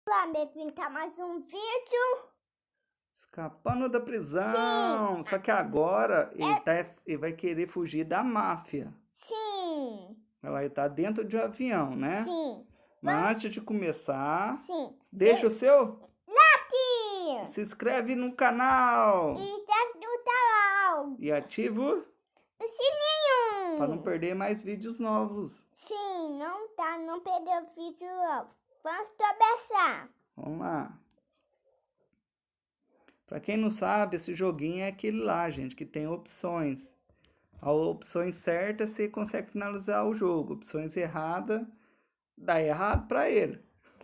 Olá, bem-vindo a mais um vídeo. Escapando da prisão. Só que agora ele vai querer fugir da máfia. Sim. Ele tá dentro de um avião, né? Sim. Mas antes de começar, Sim. deixa o seu Like. se inscreve no canal E deve do canal. e ativa O sininho. para não perder mais vídeos novos. Sim, não perdeu o vídeo. Vamos começar. Vamos lá. Pra quem não sabe, esse joguinho é aquele lá, gente, que tem opções. A opções certas você consegue finalizar o jogo. Opções erradas, dá errado pra ele.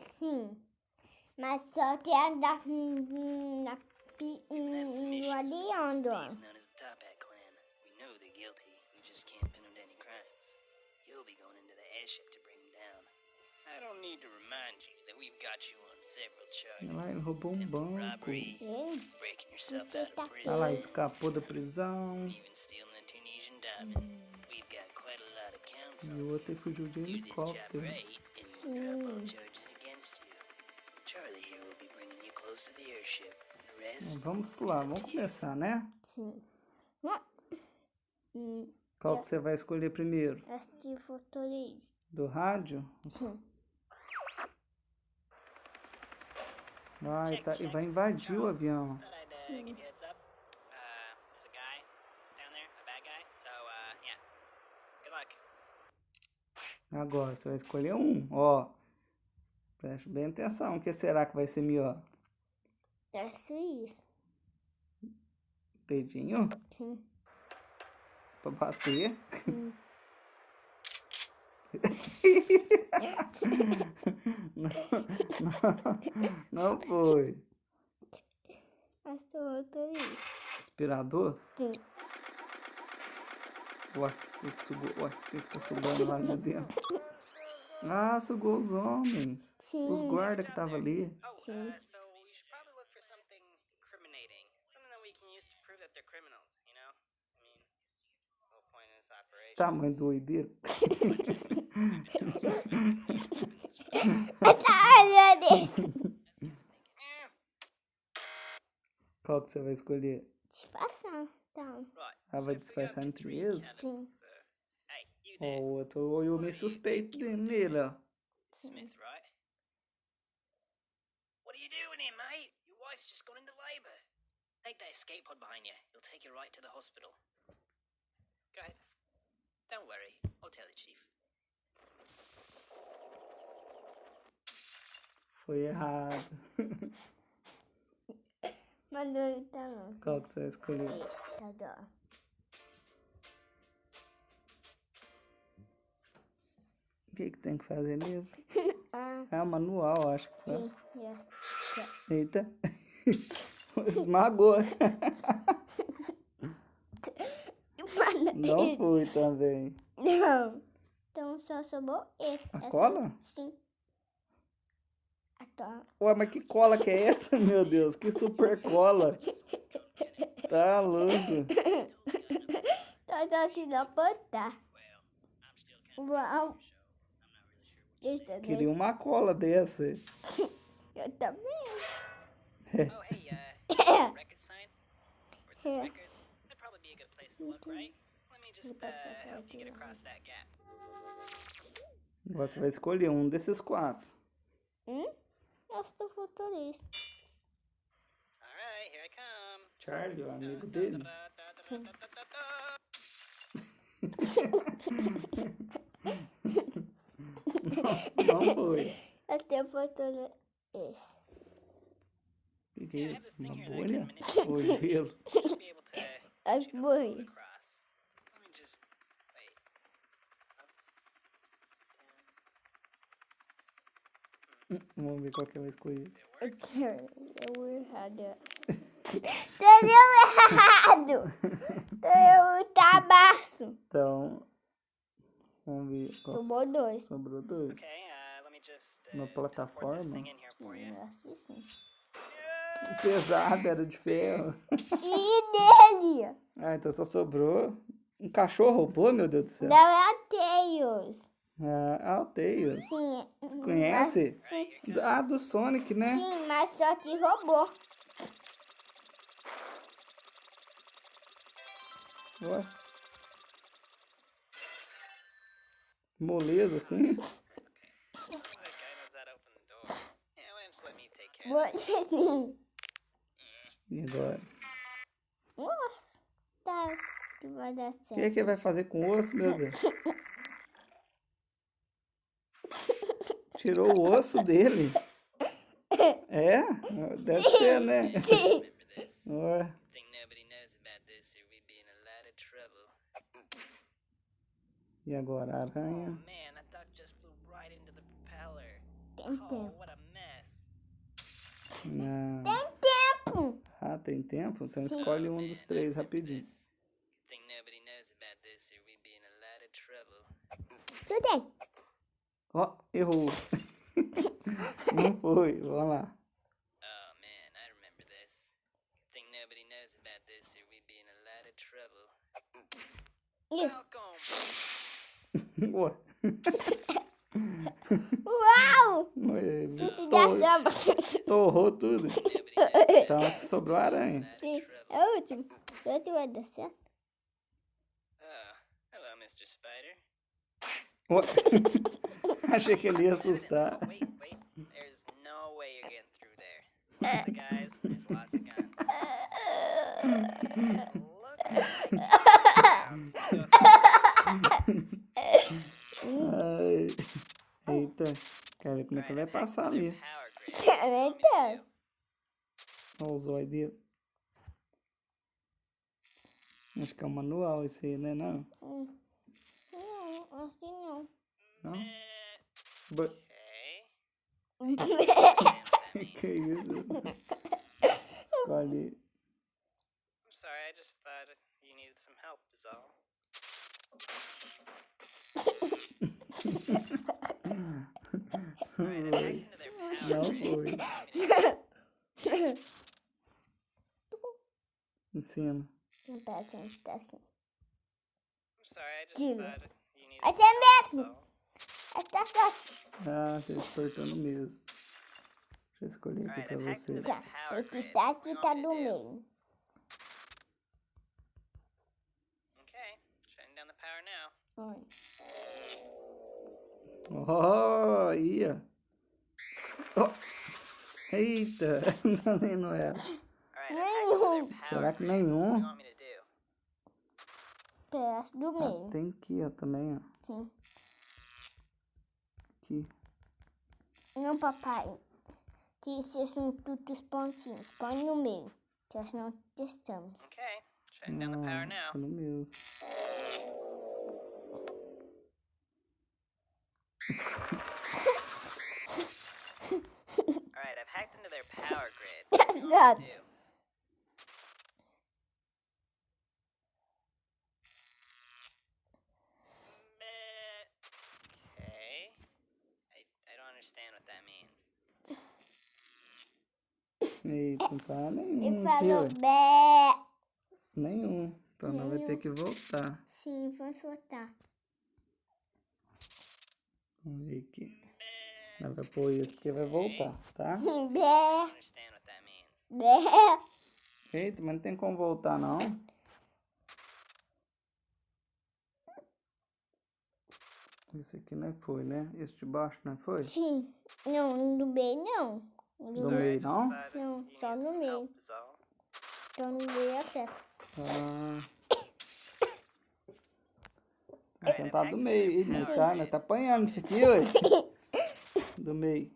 Sim. Mas só que andar aliando. Thieves known as the Top Hat Clan. We know they're guilty. We just can't pin them to any crimes. You'll be going into the airship to bring them down. I don't need to remind you that we've got you on several Olha lá, charges. ele roubou um Attempted banco. robbery, Sim. breaking yourself Você out tá of Olha lá, prison, escapou da prisão. even stealing a Tunisian diamond. We've got quite a lot of counts E on o you. outro fugiu de Do this job helicóptero. right, and we'll drop all charges against you. Charlie here will be bringing you close to the airship. The rest Vamos pular, vamos começar, né? Sim. Qual que você vai escolher primeiro? Este futurista. Do rádio? Sim. E vai invadir o avião. Thought I'd give you a heads up. There's a guy down there, a bad guy. So, yeah. Good luck. Agora, você vai escolher um. Ó, preste bem atenção. O que será que vai ser melhor? É isso. Dedinho? Sim. Pra bater? Sim. Não foi. Este futurista. Aspirador? Sim. Ué, ele tá sugando lá de dentro. Ah, sugou os homens. Sim. Os guardas que tava ali. Oh, Sim. so you should probably look for something incriminating. Something that we can use to prove that they're criminals, you know? I mean, the whole point of this operation. Tamanho doideira. Qual que você vai escolher? Disfarçar. Então. Right. Ela vai disfarçar entre eles? Sim. Hey, you Ó, there. o outro olhou meio suspeito nele, ó. Smith, right? What are you doing here, mate? Your wife's just gone into labor. Take that escape pod behind you. It'll take you right to the hospital. Go ahead. Don't worry. I'll tell the chief. Foi errado. Mandou então. Qual que você vai escolher? Esse, adoro. O que tem que fazer mesmo? Ah, É o manual, acho que foi. sim. Esse. Eita. Esmagou. Não fui também. Não. Então só sobrou esse. A Essa- cola? Sim. Adoro. Ué, mas que cola que é essa, meu Deus? Que super cola. Tá louco. Tô te dando botar. Uau. Esse aqui. Queria uma cola dessa. Eu também. Oh, hey, record sign? Where's the Here. record? That'd probably be a good place to look, right? Let me just help you get across that gap. Você vai escolher um desses 4. Esse do futurista. All right, here I come. Charlie, o amigo dele. Sim. Não foi. Esse do futurista. Esse. O que é isso? Uma bolha? Ou gelo? Just be able to As float boas. across. Let me just wait. Up, Vamos ver qual que vai escolher. Deu errado. Deu errado. Deu tabaço. Então, vamos ver. Qual Tomou 2. sobrou 2. okay, let me just Uma teleport this plataforma? thing in here for you. Assim. Pesado, era de ferro. E dele. Ah, então só sobrou um cachorro robô, meu Deus do céu. Não é Tails. Ah, o Tails. Sim. Conhece? Mas, sim, Ah, do Sonic, né? sim, mas só de robô. Ué. Moleza, assim. That guy knows how to open the door. Yeah, why don't you let me take care of Você sim. E agora? Nossa, tá. Que vai dar O que certo. que vai fazer com o osso, meu Deus? Tirou o osso dele? É? Deve ser, né? Sim. Remember this. Ué. Think nobody knows about this or we'd be in a lot of trouble. E agora? A Oh aranha. man, that duck just flew right into the propeller. Tem Oh, tempo. what a mess. Ah, Tempo. tem tempo? Então Sim. escolhe um Man, dos I três remember rapidinho. this. Think nobody knows about this or we'd be in a lot of trouble. Tudo bem. Ó, errou. Não foi. Vamos lá. Oh man, I remember this. Think nobody knows about this or we'd be in a lot of trouble. Isso. Welcome. Ué. Uau! Ué, Gente da samba. torrou tudo. Nobody knows about Então sobrou a aranha. Sim, é o último. O outro vai dar certo. Oh, hello, Mr. Spider. Ué. Achei que ele ia assustar. Oh, wait. There's no way you're getting through there. Lots of guys, there's lots of guns. Ai. Eita. Quero ver como é que vai passar ali. Então. Olha o zóio dele. Acho que é um manual esse aí, né? Não? Não, assim não. Não? Ba- Okay. que isso? Escolhe. I'm sorry, I just thought you needed some help, is all. Alright, I've hacked into their power Não grid. foi. Em cima. Não tá assim, tá assim. I'm sorry, I just Tira. thought you needed Até some help, is mesmo. all. Tá certo. Ah, você apertou no mesmo. Deixa eu escolher aqui Alright, pra I've hacked você. into their Tá. power Tem que grid. tá What aqui, do you tá want me do to do? meio. Okay, shutting down the power now. Olha. Oh, ia. Oh. Eita, também não era. Alright, I've hacked into their power Será que grid. What do nenhum? you want me to do? Perto do Ah, meio. tem aqui, ó, também, ó. Sim. Aqui. Não, papai. Que esses são todos os pontinhos. Põe no meio. Que nós não testamos. Okay, shutting down the power Ah, now. foi no mesmo. Alright, I've hacked into their power grid. What do you want Exato. me to do? Meh. Okay. I don't understand what that means. Eita, não tá nenhum Ele aqui, falou ué. bé. Nenhum. Então nós vai ter Nenhum. que voltar. Sim, vamos voltar. Vamos ver aqui. Nós vai pôr isso porque vai voltar, tá? Sim, I bé. don't understand what that means. Bé. Eita, mas não tem como voltar, não. Esse aqui não foi, né? Esse de baixo não foi? Sim. Não, no meio não. Do No meio, I just não? thought Não, you só needed no some meio. help, is all. Então no meio é certo. Ah. Vai tentar do meio. Ih, mas tá apanhando isso aqui, ué. Do meio.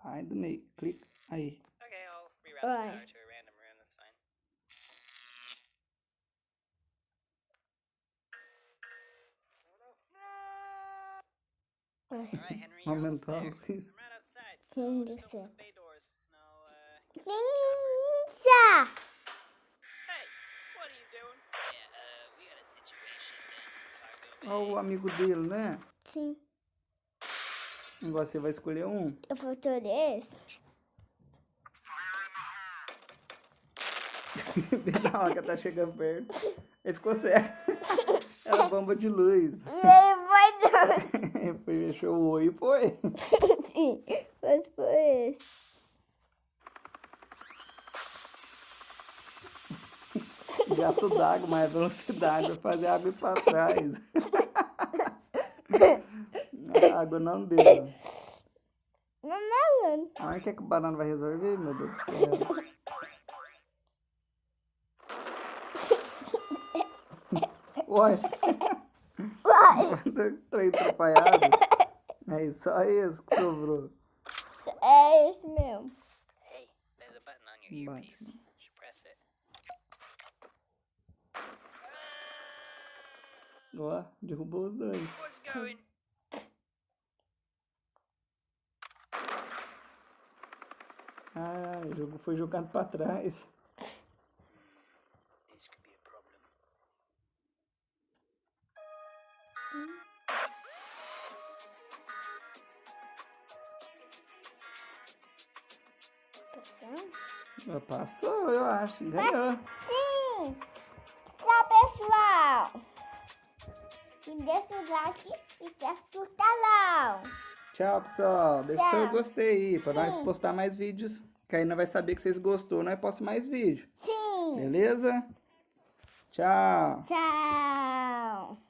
Vai do meio. Clica. Aí. Okay, I'll reroute the Alright. power to a random room, that's fine. Alright, Henry, you're almost Aumentar a there. luz. I'm right outside, Sim, so deu just open certo. the bay doors and I'll get to the chopper. Pinça! Hey, what are you doing? Yeah, we got a situation down in the cargo bay. Olha o amigo dele, né? Sim. Agora você vai escolher um. Eu vou ter esse. Na hora que tá chegando perto. Ele ficou cego. Era a bomba de luz. E ele vai Foi Fechou o olho e foi. dois. Sim, mas foi esse. Gato d'água, mais velocidade, vai fazer a água ir pra trás. A água não deu. Mamãe. Aonde que é que o banana vai resolver, meu Deus do céu? Uai, Uai, trem atrapalhado. É só isso que sobrou. é esse mesmo. Hey, there's a button on your Bate. earpiece. You should press it. Ó, derrubou os dois. What's going? Ah, o jogo foi jogado pra trás. This could be a problem. Passamos? Passou, eu acho. Ganhou. Sim! Tchau, pessoal! E deixa o like e deixa o canal. Tchau, pessoal. Deixa o seu Tchau. gostei aí, pra nós Sim. postar mais vídeos. Que aí nós vai saber que vocês gostou, nós postamos mais vídeo. Sim! Beleza? Tchau. Tchau!